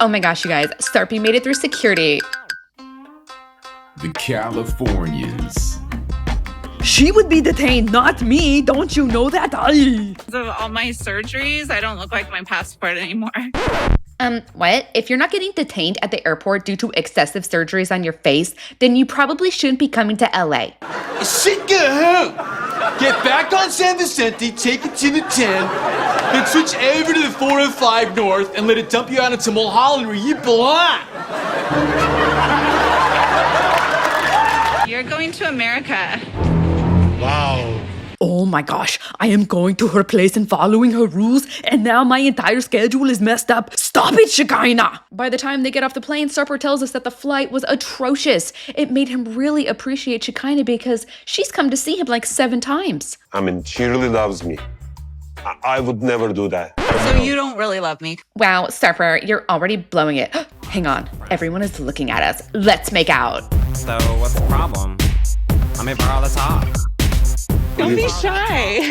Oh my gosh, you guys, Sarper made it through security. The Californians. She would be detained, not me. Don't you know that? Because of all my surgeries, I don't look like my passport anymore. What? If you're not getting detained at the airport due to excessive surgeries on your face, then you probably shouldn't be coming to LA. Shit, get home. Get back on San Vicente, take it to the 10, then switch over to the 405 North and let it dump you out into Mulholland where you belong. You're going to America. Wow. Oh my gosh, I am going to her place and following her rules, and now my entire schedule is messed up. Stop it, Shekinah! By the time they get off the plane, Sarper tells us that the flight was atrocious. It made him really appreciate Shekinah because she's come to see him like 7 times. I mean, she really loves me. I would never do that. So you don't really love me. Wow, Sarper, you're already blowing it. Hang on, everyone is looking at us. Let's make out. So what's the problem? Let me borrow the top. Don't be shy.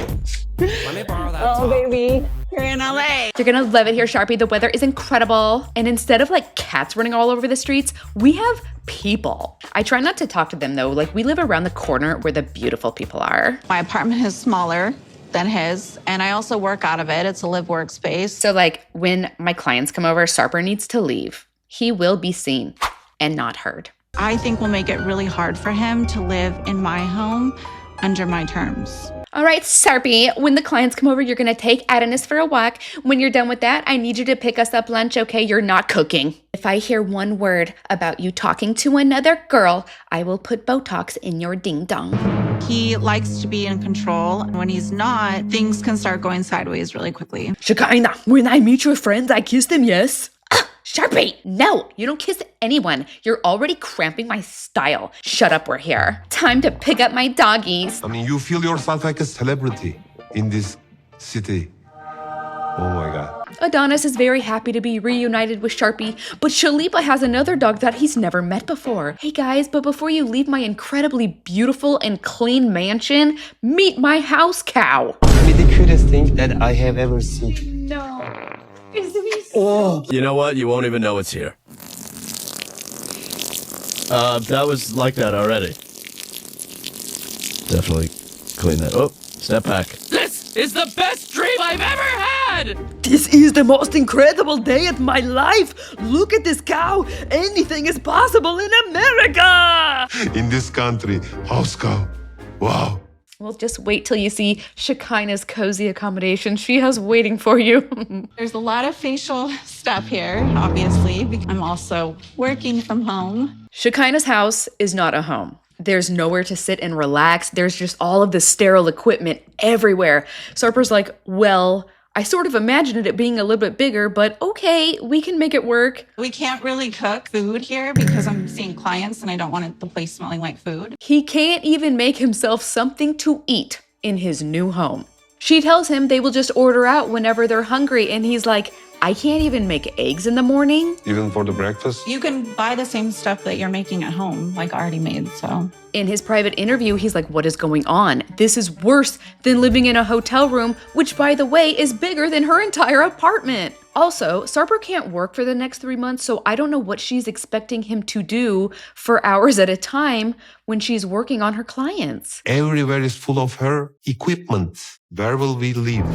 Let me borrow that top. Oh, baby. You're in LA. You're gonna love it here, Sarper. The weather is incredible. And instead of like cats running all over the streets, we have people. I try not to talk to them though. Like we live around the corner where the beautiful people are. My apartment is smaller than his, and I also work out of it. It's a live workspace. So like when my clients come over, Sarper needs to leave. He will be seen and not heard. I think we'll make it really hard for him to live in my home under my terms. All right, Sarper, when the clients come over, you're gonna take Adonis for a walk. When you're done with that, I need you to pick us up lunch, okay? You're not cooking. If I hear one word about you talking to another girl, I will put Botox in your ding-dong. He likes to be in control, and when he's not, things can start going sideways really quickly. Shekinah, when I meet your friends, I kiss them, yes? Sarper, no, you don't kiss anyone. You're already cramping my style. Shut up, we're here. Time to pick up my doggies. I mean, you feel yourself like a celebrity in this city. Oh my God. Adonis is very happy to be reunited with Sarper, but Shalipa has another dog that he's never met before. Hey guys, but before you leave my incredibly beautiful and clean mansion, meet my house cow. The cutest thing that I have ever seen. No. Oh. You know what? You won't even know it's here. That was like that already. Definitely clean that. Oh, step back. This is the best dream I've ever had! This is the most incredible day of my life. Look at this cow. Anything is possible in America. In this country, house cow. Wow. Well, just wait till you see Shekinah's cozy accommodation she has waiting for you. There's a lot of facial stuff here, obviously. I'm also working from home. Shekinah's house is not a home. There's nowhere to sit and relax. There's just all of this sterile equipment everywhere. Sarper's like, well, I sort of imagined it being a little bit bigger, but okay, we can make it work. We can't really cook food here because I'm seeing clients and I don't want the place smelling like food. He can't even make himself something to eat in his new home. She tells him they will just order out whenever they're hungry, and he's like, I can't even make eggs in the morning. Even for the breakfast? You can buy the same stuff that you're making at home, like already made, so. In his private interview, he's like, what is going on? This is worse than living in a hotel room, which, by the way, is bigger than her entire apartment. Also, Sarper can't work for the next 3 months, so I don't know what she's expecting him to do for hours at a time when she's working on her clients. Everywhere is full of her equipment. Where will we live?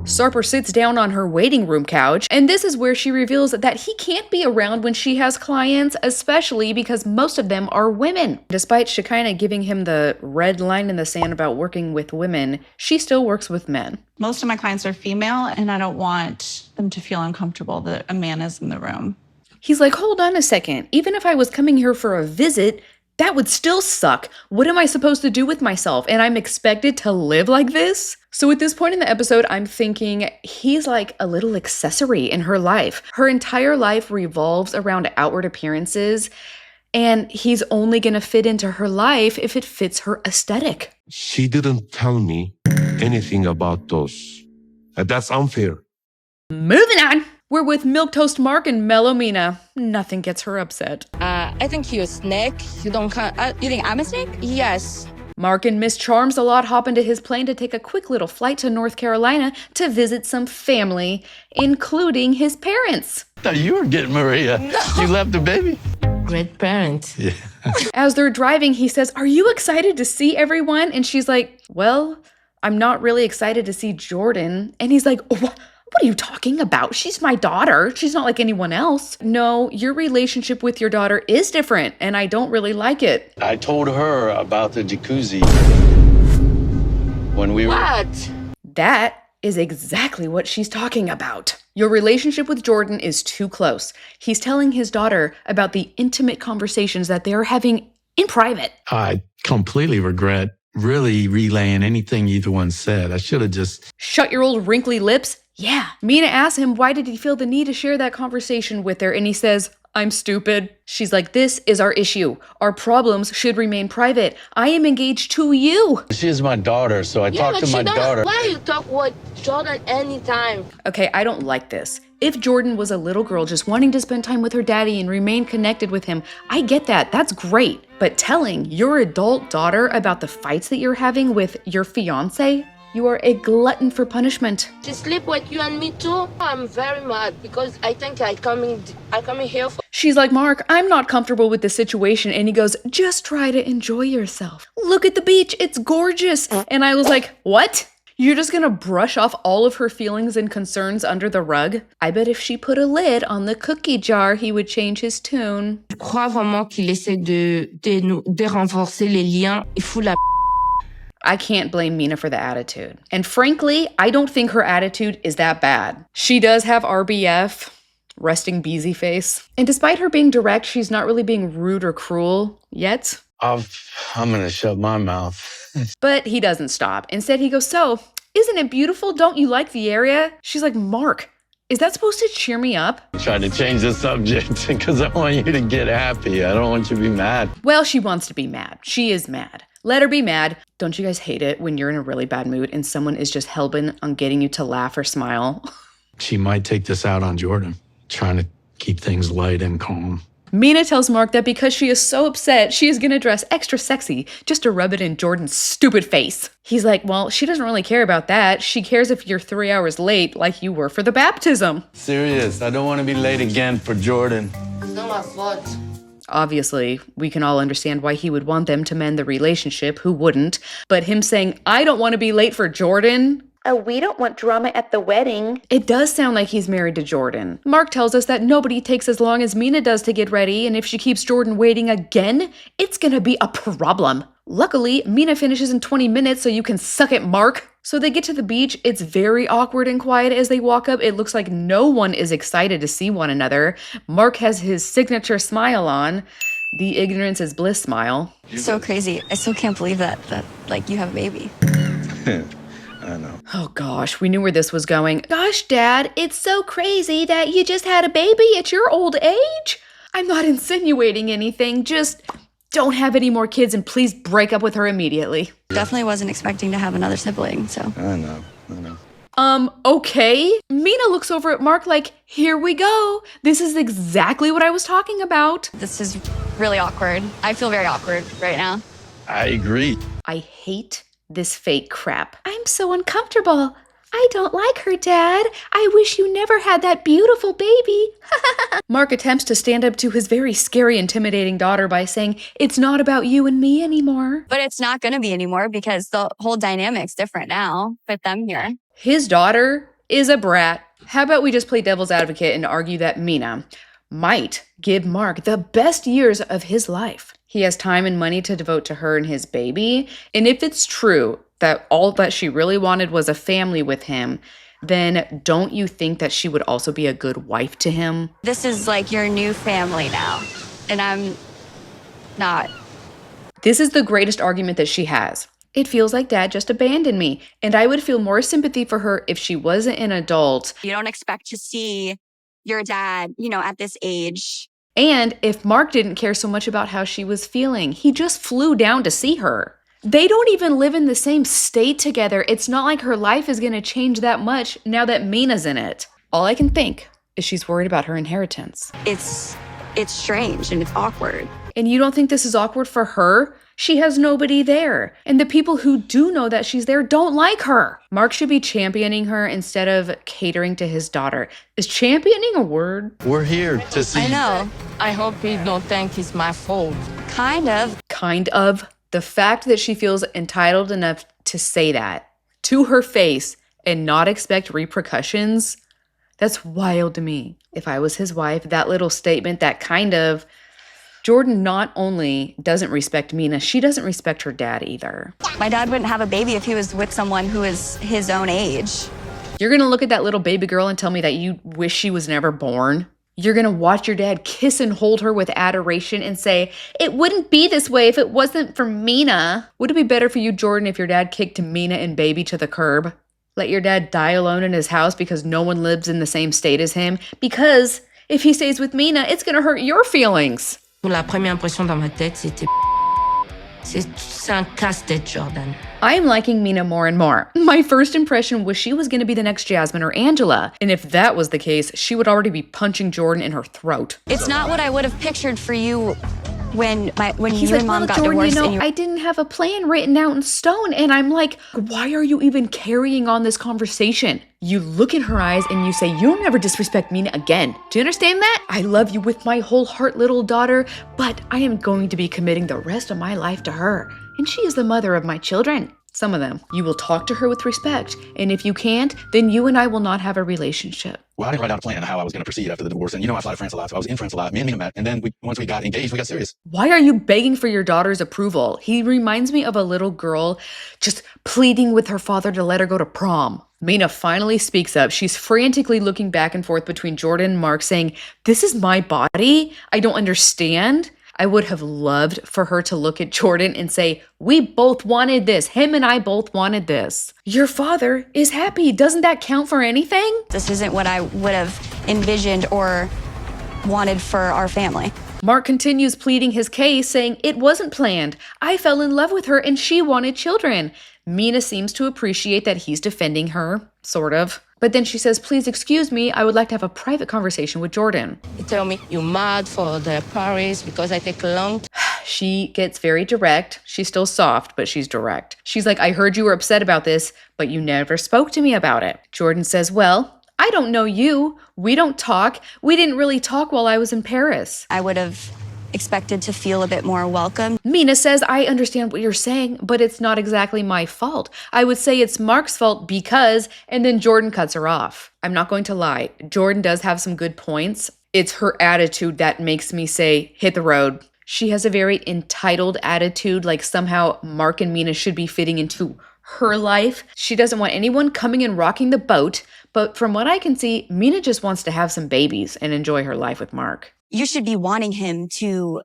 Sarper sits down on her waiting room couch, and this is where she reveals that he can't be around when she has clients, especially because most of them are women. Despite Shekinah giving him the red line in the sand about working with women, she still works with men. Most of my clients are female, and I don't want them to feel uncomfortable that a man is in the room. He's like, hold on a second. Even if I was coming here for a visit, that would still suck. What am I supposed to do with myself? And I'm expected to live like this? So at this point in the episode, I'm thinking he's like a little accessory in her life. Her entire life revolves around outward appearances, and he's only gonna fit into her life if it fits her aesthetic. She didn't tell me anything about those. That's unfair. Moving on. We're with Milquetoast Mark and Mellow Mina. Nothing gets her upset. I think you're a snake. You think I'm a snake? Yes. Mark and Miss Charms-a-Lot hop into his plane to take a quick little flight to North Carolina to visit some family, including his parents. Thought you were getting Maria. No. You left the baby. Great parent. Yeah. As they're driving, he says, "Are you excited to see everyone?" And she's like, "Well, I'm not really excited to see Jordan." And he's like, "What are you talking about? She's my daughter. She's not like anyone else." "No, your relationship with your daughter is different, and I don't really like it." I told her about the jacuzzi when we were... What? That is exactly what she's talking about. Your relationship with Jordan is too close. He's telling his daughter about the intimate conversations that they're having in private. I completely regret really relaying anything either one said. I should have just... Shut your old wrinkly lips. Yeah. Mina asks him why did he feel the need to share that conversation with her, and he says, "I'm stupid." She's like, "This is our issue. Our problems should remain private. I am engaged to you." She is my daughter, so I talked to my daughter. Why you talk with Jordan anytime? Okay, I don't like this. If Jordan was a little girl just wanting to spend time with her daddy and remain connected with him, I get that. That's great. But telling your adult daughter about the fights that you're having with your fiance? You are a glutton for punishment. She sleep with you and me too. I'm very mad because I think I coming here for... She's like, "Mark, I'm not comfortable with this situation." And he goes, "Just try to enjoy yourself. Look at the beach. It's gorgeous." And I was like, what? You're just gonna brush off all of her feelings and concerns under the rug? I bet if she put a lid on the cookie jar, he would change his tune. Je crois vraiment qu'il essaie de renforcer les liens. Il fout la... I can't blame Mina for the attitude. And frankly, I don't think her attitude is that bad. She does have RBF, resting Beezy face. And despite her being direct, she's not really being rude or cruel yet. I'm gonna shut my mouth. But he doesn't stop. Instead, he goes, "So, isn't it beautiful? Don't you like the area?" She's like, "Mark, is that supposed to cheer me up?" I tried to change the subject because I want you to get happy. I don't want you to be mad. Well, she wants to be mad. She is mad. Let her be mad. Don't you guys hate it when you're in a really bad mood and someone is just hell-bent on getting you to laugh or smile? She might take this out on Jordan, trying to keep things light and calm. Mina tells Mark that because she is so upset, she is going to dress extra sexy just to rub it in Jordan's stupid face. He's like, "Well, she doesn't really care about that. She cares if you're 3 hours late like you were for the baptism." Serious, I don't want to be late again for Jordan. It's not my fault. Obviously, we can all understand why he would want them to mend the relationship, who wouldn't? But him saying, "I don't want to be late for Jordan," "We don't want drama at the wedding," it does sound like he's married to Jordan. Mark tells us that nobody takes as long as Mina does to get ready, and if she keeps Jordan waiting again, it's gonna be a problem. Luckily, Mina finishes in 20 minutes, so you can suck it, Mark. So they get to the beach. It's very awkward and quiet as they walk up. It looks like no one is excited to see one another. Mark has his signature smile on, the ignorance is bliss smile. So crazy. I still can't believe that like you have a baby. I know. Oh gosh, we knew where this was going. "Gosh, Dad, it's so crazy that you just had a baby at your old age." I'm not insinuating anything, just don't have any more kids and please break up with her immediately. Definitely wasn't expecting to have another sibling, so. I know. Okay. Mina looks over at Mark like, "Here we go. This is exactly what I was talking about." This is really awkward. I feel very awkward right now. I agree. I hate this fake crap. "I'm so uncomfortable. I don't like her, Dad. I wish you never had that beautiful baby." Mark attempts to stand up to his very scary, intimidating daughter by saying, "It's not about you and me anymore." But it's not going to be anymore because the whole dynamic's different now with them here. His daughter is a brat. How about we just play devil's advocate and argue that Mina might give Mark the best years of his life? He has time and money to devote to her and his baby. And if it's true that all that she really wanted was a family with him, then don't you think that she would also be a good wife to him? This is like your new family now, and I'm not. This is the greatest argument that she has. "It feels like Dad just abandoned me, and I would feel more sympathy for her if she wasn't an adult." You don't expect to see your dad, at this age. And if Mark didn't care so much about how she was feeling, he just flew down to see her. They don't even live in the same state together. It's not like her life is going to change that much now that Mina's in it. All I can think is she's worried about her inheritance. It's strange and it's awkward. And you don't think this is awkward for her? She has nobody there. And the people who do know that she's there don't like her. Mark should be championing her instead of catering to his daughter. Is championing a word? We're here to see. I know. I hope you don't think it's my fault. Kind of. Kind of. The fact that she feels entitled enough to say that to her face and not expect repercussions, that's wild to me. If I was his wife, that little statement, that kind of... Jordan not only doesn't respect Mina, she doesn't respect her dad either. My dad wouldn't have a baby if he was with someone who is his own age. You're gonna look at that little baby girl and tell me that you wish she was never born? You're gonna watch your dad kiss and hold her with adoration and say, it wouldn't be this way if it wasn't for Mina. Would it be better for you, Jordan, if your dad kicked Mina and baby to the curb? Let your dad die alone in his house because no one lives in the same state as him? Because if he stays with Mina, it's gonna hurt your feelings. La première impression dans ma tête, c'était... C'est un casse-tête, Jordan. I am liking Mina more and more. My first impression was she was going to be the next Jasmine or Angela. And if that was the case, she would already be punching Jordan in her throat. It's not what I would have pictured for you when He's you like, and Mom well, got Jordan, divorced. you know, I didn't have a plan written out in stone. And I'm like, why are you even carrying on this conversation? You look in her eyes and you say, you'll never disrespect Mina again. Do you understand that? I love you with my whole heart, little daughter, but I am going to be committing the rest of my life to her. And she is the mother of my children. Some of them. You will talk to her with respect. And if you can't, then you and I will not have a relationship. Well, I didn't write out a plan on how I was going to proceed after the divorce. And you know, I fly to France a lot, so I was in France a lot. Me and Mina met. And then once we got engaged, we got serious. Why are you begging for your daughter's approval? He reminds me of a little girl just pleading with her father to let her go to prom. Mina finally speaks up. She's frantically looking back and forth between Jordan and Mark saying, this is my body? I don't understand. I would have loved for her to look at Jordan and say, we both wanted this. Him and I both wanted this. Your father is happy. Doesn't that count for anything? This isn't what I would have envisioned or wanted for our family. Mark continues pleading his case, saying it wasn't planned. I fell in love with her and she wanted children. Mina seems to appreciate that he's defending her, sort of. But then she says, please excuse me, I would like to have a private conversation with Jordan. You tell me you're mad for the Paris because I take a long time. She gets very direct. She's still soft, but she's direct. She's like, I heard you were upset about this, but you never spoke to me about it. Jordan says, well, I don't know you. We don't talk. We didn't really talk while I was in Paris. I would have expected to feel a bit more welcome. Mina says, I understand what you're saying, but it's not exactly my fault. I would say it's Mark's fault because, and then Jordan cuts her off. I'm not going to lie. Jordan does have some good points. It's her attitude that makes me say, hit the road. She has a very entitled attitude, like somehow Mark and Mina should be fitting into her life. She doesn't want anyone coming and rocking the boat, but from what I can see, Mina just wants to have some babies and enjoy her life with Mark. You should be wanting him to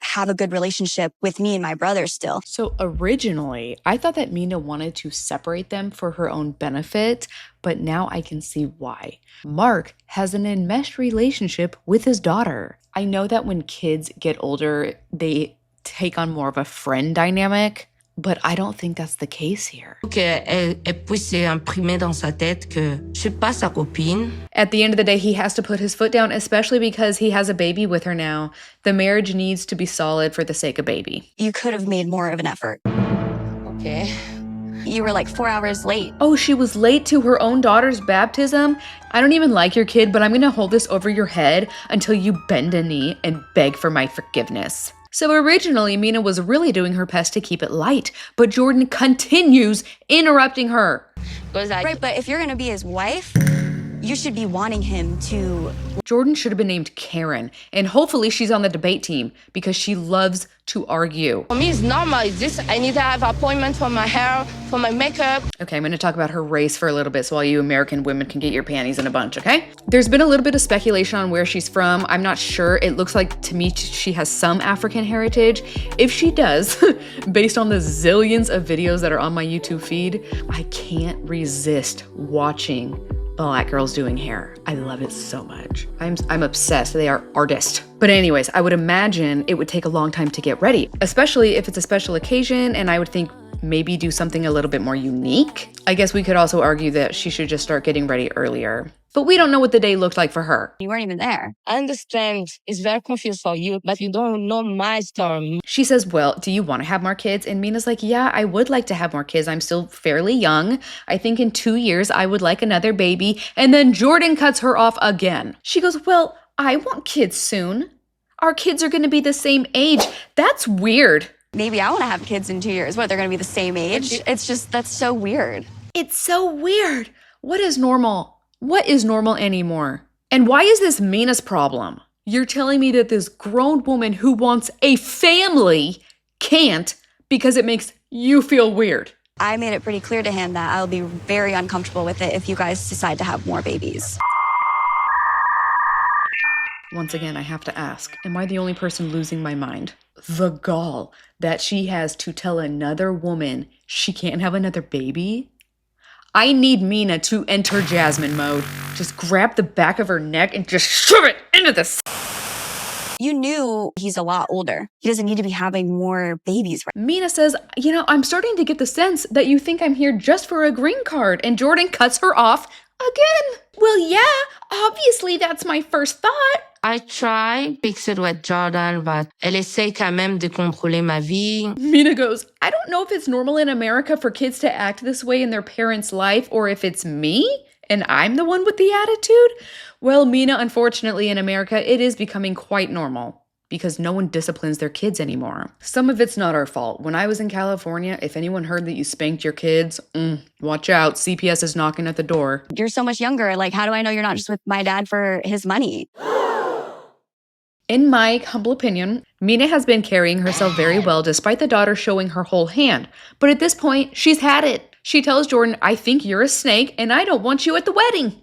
have a good relationship with me and my brother still. So originally, I thought that Mina wanted to separate them for her own benefit, but now I can see why. Mark has an enmeshed relationship with his daughter. I know that when kids get older, they take on more of a friend dynamic, but I don't think that's the case here. Elle puisse imprimer dans sa tête que je suis pas sa copine. At the end of the day, he has to put his foot down, especially because he has a baby with her now. The marriage needs to be solid for the sake of baby. You could have made more of an effort. Okay. You were 4 hours late. Oh, she was late to her own daughter's baptism? I don't even like your kid, but I'm gonna hold this over your head until you bend a knee and beg for my forgiveness. So originally, Mina was really doing her best to keep it light, but Jordan continues interrupting her. Right, but if you're gonna be his wife, you should be wanting him to... Jordan should have been named Karen, and hopefully she's on the debate team because she loves to argue. For me, it's normal. It's just I need to have an appointment for my hair, for my makeup. Okay, I'm going to talk about her race for a little bit so all you American women can get your panties in a bunch, okay? There's been a little bit of speculation on where she's from. I'm not sure. It looks like to me she has some African heritage. If she does, based on the zillions of videos that are on my YouTube feed, I can't resist watching Black girls doing hair. I love it so much. I'm obsessed. They are artists. But anyways, I would imagine it would take a long time to get ready, especially if it's a special occasion, and I would think maybe do something a little bit more unique. I guess we could also argue that she should just start getting ready earlier. But we don't know what the day looked like for her. You weren't even there. I understand it's very confused for you, but you don't know my story. She says, well, do you want to have more kids? And Mina's like, yeah, I would like to have more kids. I'm still fairly young. I think in 2 years, I would like another baby. And then Jordan cuts her off again. She goes, well, I want kids soon. Our kids are going to be the same age. That's weird. Maybe I want to have kids in 2 years. What, they're going to be the same age? It's just, that's so weird. It's so weird. What is normal? What is normal anymore? And why is this Mina's problem? You're telling me that this grown woman who wants a family can't because it makes you feel weird. I made it pretty clear to him that I'll be very uncomfortable with it if you guys decide to have more babies. Once again, I have to ask, am I the only person losing my mind? The gall that she has to tell another woman she can't have another baby? I need Mina to enter Jasmine mode. Just grab the back of her neck and just shove it into this. You knew he's a lot older. He doesn't need to be having more babies. Mina says, you know, I'm starting to get the sense that you think I'm here just for a green card. And Jordan cuts her off again. Well, yeah, obviously that's my first thought. I try fix it with Jordan, but elle essaie quand même de contrôler ma vie. Mina goes, I don't know if it's normal in America for kids to act this way in their parents' life or if it's me and I'm the one with the attitude. Well, Mina, unfortunately in America, it is becoming quite normal because no one disciplines their kids anymore. Some of it's not our fault. When I was in California, if anyone heard that you spanked your kids, watch out, CPS is knocking at the door. You're so much younger. Like, how do I know you're not just with my dad for his money? In my humble opinion, Mina has been carrying herself very well despite the daughter showing her whole hand. But at this point, she's had it. She tells Jordan, I think you're a snake and I don't want you at the wedding.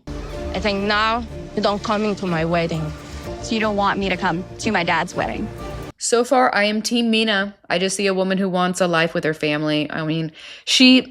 I think now you don't come into my wedding. So you don't want me to come to my dad's wedding? So far, I am Team Mina. I just see a woman who wants a life with her family. I mean, she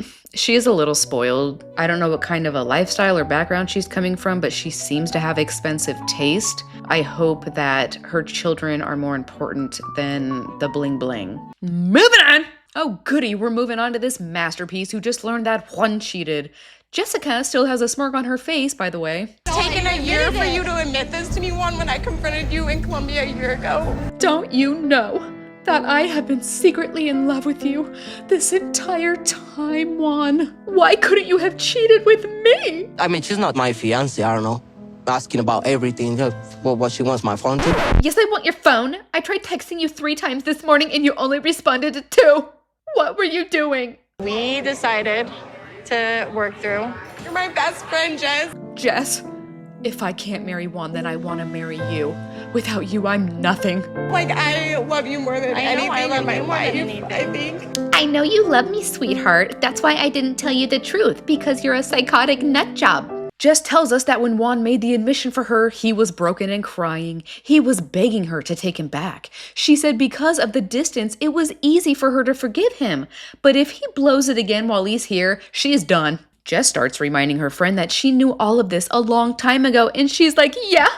is a little spoiled. I don't know what kind of a lifestyle or background she's coming from, but she seems to have expensive taste. I hope that her children are more important than the bling bling. Moving on! Oh goody, we're moving on to this masterpiece who just learned that Juan cheated. Jessica still has a smirk on her face, by the way. It's taken a year for you to admit this to me, Juan, when I confronted you in Colombia a year ago. Don't you know that I have been secretly in love with you this entire time, Juan? Why couldn't you have cheated with me? I mean, she's not my fiance, I don't know. Asking about everything, what she wants my phone to. Yes, I want your phone. I tried texting you 3 times this morning and you only responded to 2. What were you doing? We decided to work through. You're my best friend, Jess. Jess, if I can't marry Juan, then I want to marry you. Without you, I'm nothing. Like, I love you more than anything. I love my wife, I think. I know you love me, sweetheart. That's why I didn't tell you the truth, because you're a psychotic nut job. Jess tells us that when Juan made the admission for her, he was broken and crying. He was begging her to take him back. She said because of the distance, it was easy for her to forgive him. But if he blows it again while he's here, she is done. Jess starts reminding her friend that she knew all of this a long time ago, and she's like, yeah,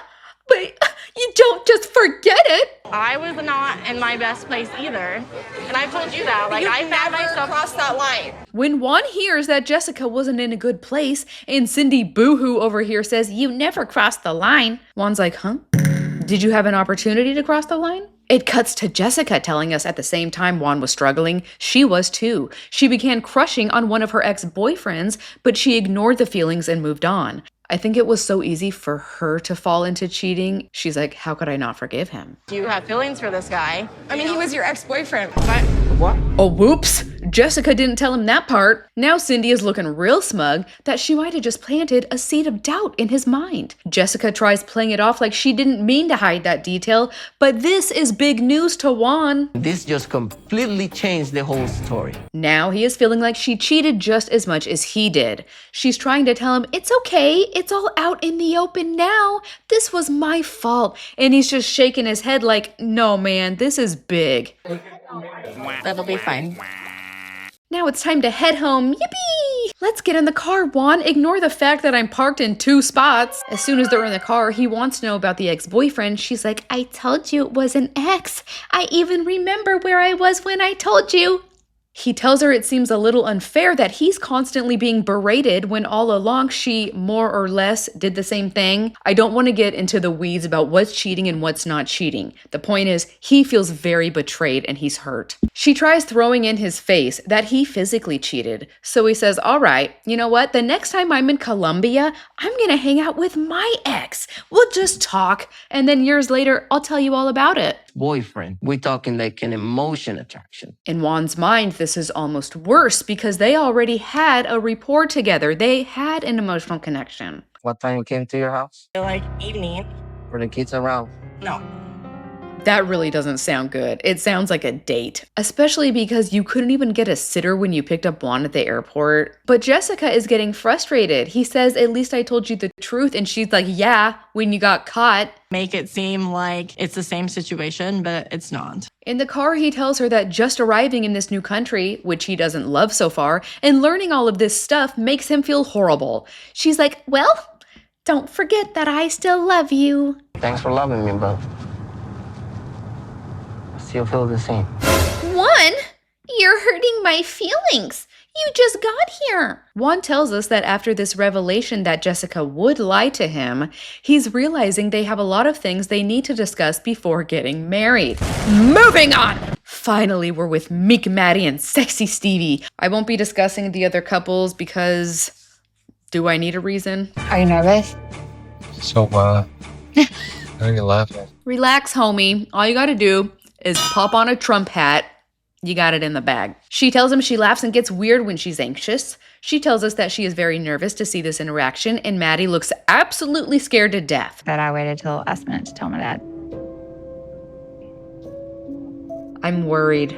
but you don't just forget it. I was not in my best place either. And I told you that. Like, I found myself cross that line. When Juan hears that Jessica wasn't in a good place, and Cindy Boohoo over here says, you never crossed the line, Juan's like, huh? Did you have an opportunity to cross the line? It cuts to Jessica telling us at the same time Juan was struggling, she was too. She began crushing on one of her ex-boyfriends, but she ignored the feelings and moved on. I think it was so easy for her to fall into cheating. She's like, how could I not forgive him? You have feelings for this guy. I mean, he was your ex-boyfriend. What? Oh, whoops. Jessica didn't tell him that part. Now Cindy is looking real smug that she might have just planted a seed of doubt in his mind. Jessica tries playing it off like she didn't mean to hide that detail, but this is big news to Juan. This just completely changed the whole story. Now he is feeling like she cheated just as much as he did. She's trying to tell him, it's okay, it's all out in the open now. This was my fault. And he's just shaking his head like, no man, this is big. That'll be fine. Now it's time to head home. Yippee! Let's get in the car, Juan. Ignore the fact that I'm parked in 2 spots. As soon as they're in the car, he wants to know about the ex-boyfriend. She's like, I told you it was an ex. I even remember where I was when I told you. He tells her it seems a little unfair that he's constantly being berated when all along she more or less did the same thing. I don't want to get into the weeds about what's cheating and what's not cheating. The point is, he feels very betrayed and he's hurt. She tries throwing in his face that he physically cheated. So he says, all right, you know what? The next time I'm in Colombia, I'm going to hang out with my ex. We'll just talk. And then years later, I'll tell you all about it. Boyfriend. We're talking like an emotion attraction. In Juan's mind, this is almost worse because they already had a rapport together. They had an emotional connection. What time you came to your house? Like evening. Were the kids around? No. That really doesn't sound good. It sounds like a date, especially because you couldn't even get a sitter when you picked up Juan at the airport. But Jessica is getting frustrated. He says, at least I told you the truth. And she's like, yeah, when you got caught. Make it seem like it's the same situation, but it's not. In the car, he tells her that just arriving in this new country, which he doesn't love so far, and learning all of this stuff makes him feel horrible. She's like, well, don't forget that I still love you. Thanks for loving me, but I still feel the same. Juan, you're hurting my feelings. You just got here. Juan tells us that after this revelation that Jessica would lie to him, he's realizing they have a lot of things they need to discuss before getting married. Moving on! Finally, we're with meek Maddie and sexy Stevie. I won't be discussing the other couples because... do I need a reason? Are you nervous? So, why are you laughing? Relax, homie. All you gotta do is pop on a Trump hat. You got it in the bag. She tells him she laughs and gets weird when she's anxious. She tells us that she is very nervous to see this interaction, and Maddie looks absolutely scared to death. But I waited till the last minute to tell my dad. I'm worried.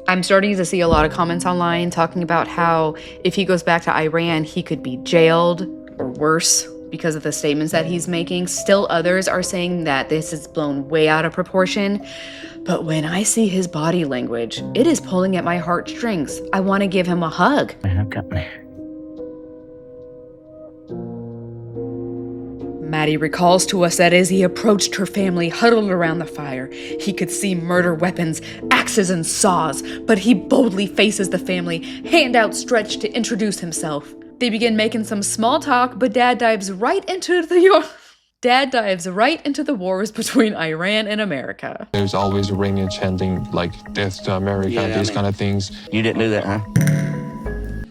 I'm starting to see a lot of comments online talking about how if he goes back to Iran, he could be jailed or worse because of the statements that he's making. Still others are saying that this is blown way out of proportion. But when I see his body language, it is pulling at my heartstrings. I want to give him a hug. Maddie recalls to us that as he approached her family huddled around the fire, he could see murder weapons, axes and saws, but he boldly faces the family, hand outstretched to introduce himself. They begin making some small talk, but Dad dives right into the wars between Iran and America. There's always Iranian chanting like death to America, these kind of things. You didn't do that, huh?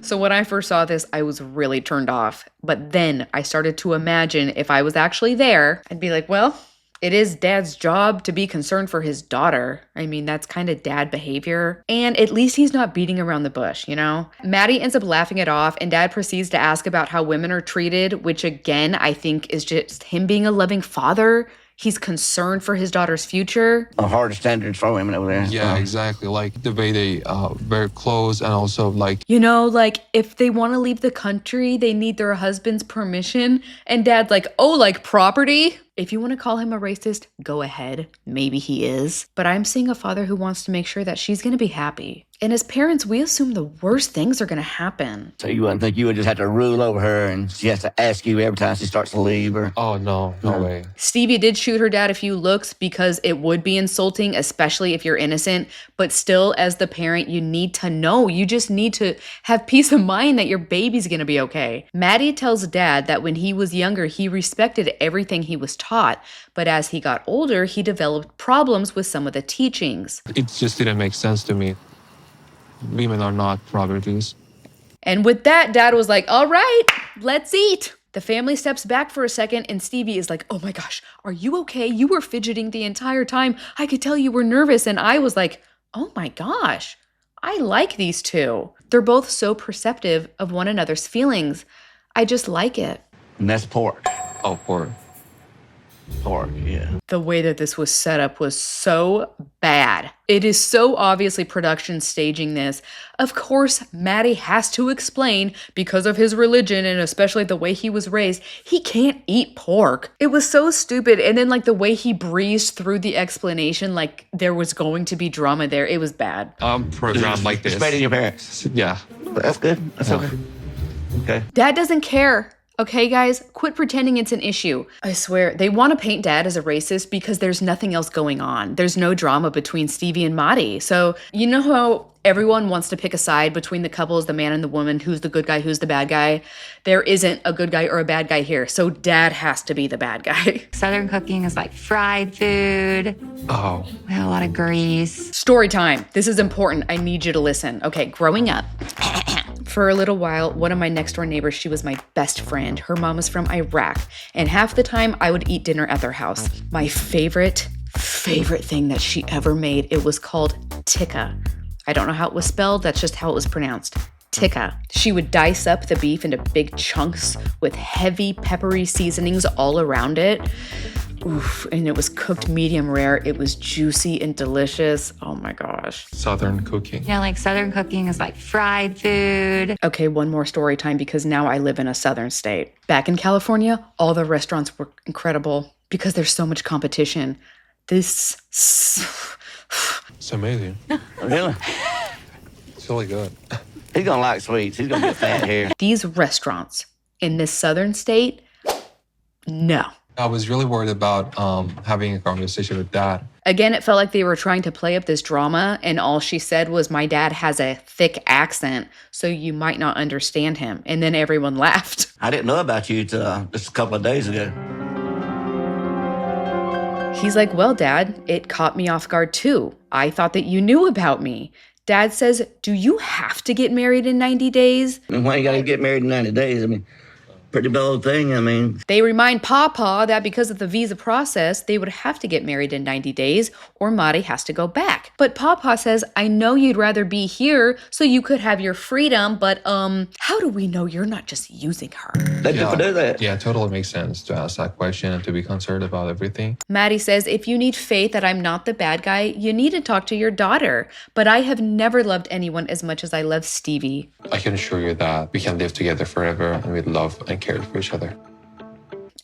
So when I first saw this, I was really turned off. But then I started to imagine if I was actually there, I'd be like, well, it is Dad's job to be concerned for his daughter. I mean, that's kind of dad behavior. And at least he's not beating around the bush, you know? Maddie ends up laughing it off, and Dad proceeds to ask about how women are treated, which again, I think is just him being a loving father. He's concerned for his daughter's future. Hard standards for women over there. Yeah, exactly. Like the way they wear clothes, and also like... you know, like if they want to leave the country, they need their husband's permission. And Dad's like, oh, like property? If you want to call him a racist, go ahead. Maybe he is. But I'm seeing a father who wants to make sure that she's going to be happy. And as parents, we assume the worst things are going to happen. So you wouldn't think you would just have to rule over her and she has to ask you every time she starts to leave? Or... oh, no way. Stevie did shoot her dad a few looks because it would be insulting, especially if you're innocent. But still, as the parent, you need to know. You just need to have peace of mind that your baby's going to be okay. Maddie tells Dad that when he was younger, he respected everything he was taught. But as he got older, he developed problems with some of the teachings. It just didn't make sense to me. Women are not properties. And with that, Dad was like, all right, let's eat. The family steps back for a second, and Stevie is like, oh my gosh, are you okay? You were fidgeting the entire time. I could tell you were nervous. And I was like, oh my gosh, I like these two. They're both so perceptive of one another's feelings. I just like it. And that's pork. Oh, pork. Pork, yeah. The way that this was set up was so bad. It is so obviously production staging this. Of course, Maddie has to explain, because of his religion and especially the way he was raised, he can't eat pork. It was so stupid. And then like the way he breezed through the explanation, like there was going to be drama there. It was bad. I'm programmed like this. It's better than your parents. Yeah. That's good. That's okay. Okay. Dad doesn't care. Okay, guys, quit pretending it's an issue. I swear, they want to paint Dad as a racist because there's nothing else going on. There's no drama between Stevie and Mahdi. So, you know how everyone wants to pick a side between the couples, the man and the woman, who's the good guy, who's the bad guy? There isn't a good guy or a bad guy here, so Dad has to be the bad guy. Southern cooking is like fried food. Oh. We have a lot of grease. Story time. This is important. I need you to listen. Okay, growing up, for a little while, one of my next door neighbors, she was my best friend. Her mom was from Iraq, and half the time I would eat dinner at their house. My favorite thing that she ever made, it was called tikka. I don't know how it was spelled, that's just how it was pronounced. Tikka. She would dice up the beef into big chunks with heavy peppery seasonings all around it. Oof, and it was cooked medium rare. It was juicy and delicious. Oh my gosh. Southern cooking. Yeah, like Southern cooking is like fried food. Okay, one more story time because now I live in a southern state. Back in California, all the restaurants were incredible because there's so much competition. It's amazing. Really? It's really good. He's gonna like sweets. He's gonna get fat here. These restaurants in this southern state, no. I was really worried about having a conversation with Dad. Again, it felt like they were trying to play up this drama, and all she said was, my dad has a thick accent, so you might not understand him. And then everyone laughed. I didn't know about you till just a couple of days ago. He's like, well, Dad, it caught me off guard too. I thought that you knew about me. Dad says, do you have to get married in 90 days? I mean, why you gotta get married in 90 days? I mean, pretty bold thing, I mean. They remind Papa that because of the visa process, they would have to get married in 90 days or Mahdi has to go back. But Papa says, I know you'd rather be here so you could have your freedom, but how do we know you're not just using her? Let people do that. Yeah, it totally makes sense to ask that question and to be concerned about everything. Mahdi says, if you need faith that I'm not the bad guy, you need to talk to your daughter. But I have never loved anyone as much as I love Stevie. I can assure you that we can live together forever and we love and care for each other.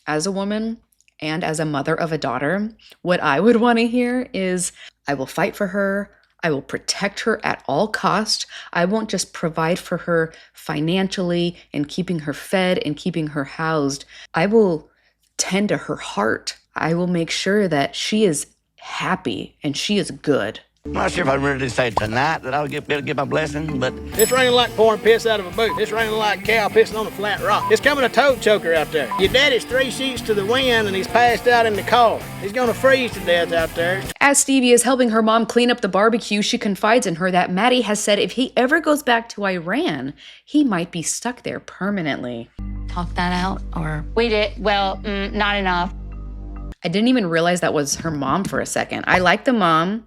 As a woman and as a mother of a daughter, what I would want to hear is, I will fight for her. I will protect her at all cost. I won't just provide for her financially and keeping her fed and keeping her housed. I will tend to her heart. I will make sure that she is happy and she is good. I'm not sure if I'm ready to say tonight that I'll be able to get my blessing, but... It's raining like pouring piss out of a boot. It's raining like a cow pissing on a flat rock. It's coming a toad choker out there. Your daddy's 3 sheets to the wind and he's passed out in the car. He's gonna freeze to death out there. As Stevie is helping her mom clean up the barbecue, she confides in her that Mahdi has said if he ever goes back to Iran, he might be stuck there permanently. Talk that out, or... We did. Well, not enough. I didn't even realize that was her mom for a second. I like the mom.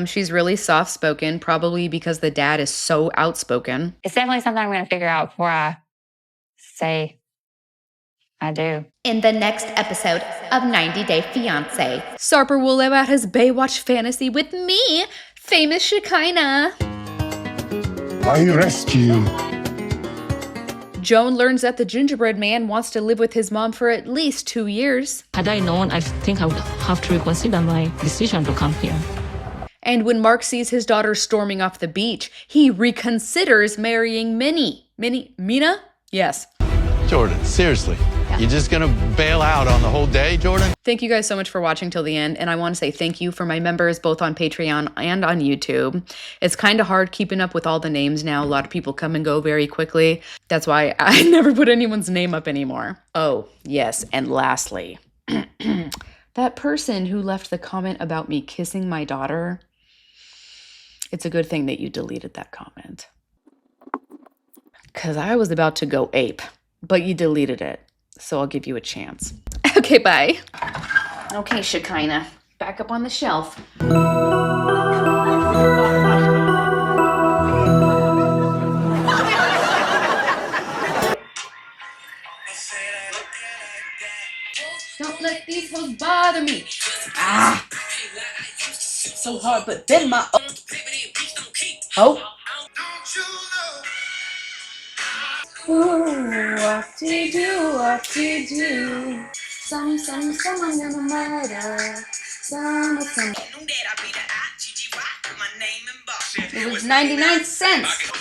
She's really soft-spoken, probably because the dad is so outspoken. It's definitely something I'm going to figure out before I say I do. In the next episode of 90 Day Fiance, Sarper will live out his Baywatch fantasy with me, famous Shekinah. I rescue. Joan learns that the gingerbread man wants to live with his mom for at least 2 years. Had I known, I think I would have to reconsider my decision to come here. And when Mark sees his daughter storming off the beach, he reconsiders marrying Mina? Yes. Jordan, seriously, you're just gonna bail out on the whole day, Jordan? Thank you guys so much for watching till the end, and I want to say thank you for my members both on Patreon and on YouTube. It's kind of hard keeping up with all the names now. A lot of people come and go very quickly. That's why I never put anyone's name up anymore. Oh, yes, and lastly, that person who left the comment about me kissing my daughter, it's a good thing that you deleted that comment. Because I was about to go ape, but you deleted it. So I'll give you a chance. Okay, bye. Okay, Shekinah, back up on the shelf. Don't let these hoes bother me. Ah. So hard, but then my... Oh. Ooh, what to do, what to do. Some, I'm gonna murder. Some. It was 99 cents.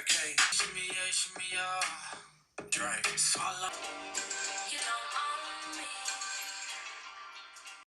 Okay. Shimmy yeah, drink. Swallow.